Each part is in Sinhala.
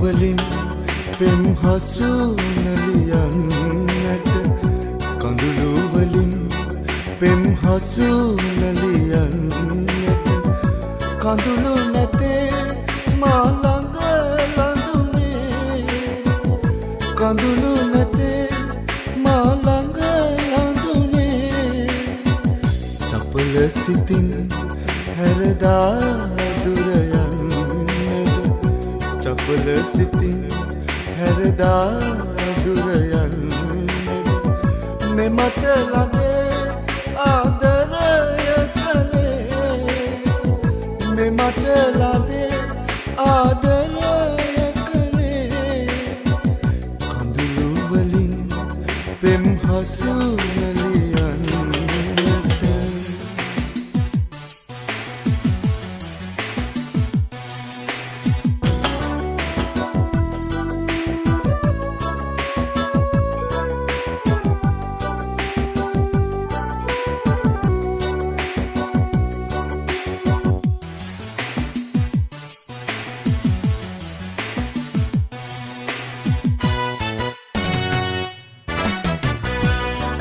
වලින් පෙම් හසු නලියන්නට කඳුළු වලින් පෙම් හසු නලියන්නට කඳුළු නැතේ මා ළඟ ලඳුනේ කඳුළු නැතේ මා ළඟ ලඳුනේ චපල සිතින් හැරදා දුර චපල සිතින් හැරදා දුර යන්නද මෙමට ළඟේ ආදරය කළේ මෙමට ළඟේ ආදරය කළේ කඳුළු වලින් පෙම් හසු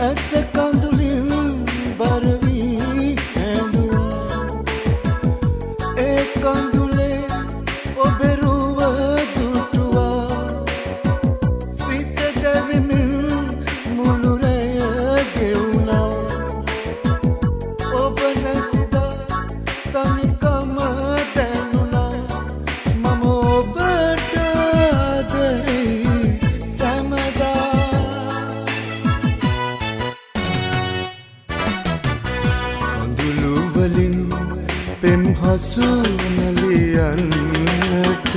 ඇස කඳුලින් බර වී ඇඬුවා ඒ කඳුලේ ඔබේ රුව දුටුවා සිත දැවෙමින් මුළු රැය ගෙවුණා ඔබ නැතිදා තනිකම දැනුණා මම ඔබට ආදරේ වලින් පෙම් හසු නලියන්නට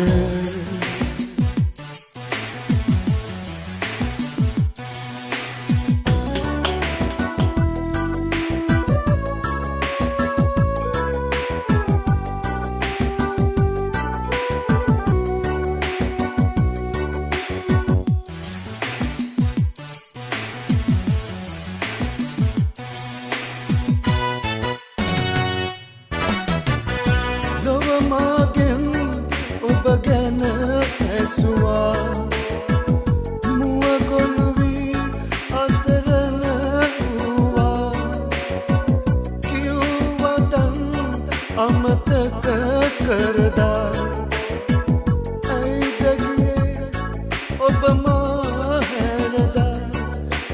මාගෙන් ඔබ ගැන ඇසුවා මුව ගොළු වී අසරණ වූවා කිව්වදන් අමතක කරදා ඇයිද ගියේ ඔබ මා හැරදා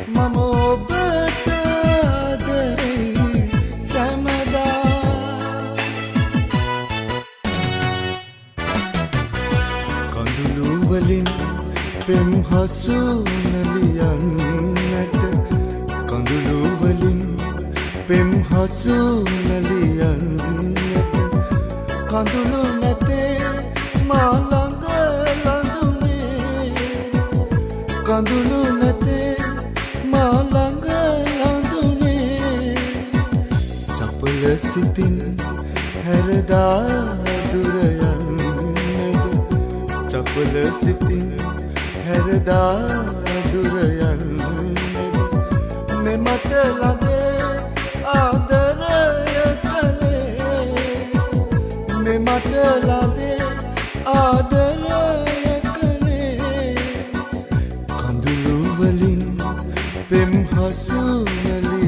මම ඔබට ආදරේ සැමදා කඳුළු වලින් පෙම් හසු නලියන්නට කඳුළු වලින් පෙම් හසු නලියන්නට කඳුළු නැතේ මා ළඟ ලඳුනේ කඳුළු නැතේ මා ළඟ ලඳුනේ චපල සිතින් හැරදා දුර චපල සිතින් හැරදා දුර යන්නද මෙමට ළඟේ ආදරය කළේ මෙමට ළඟේ ආදරය කළේ කඳුළු වලින් පෙම් හසු නලියන්නට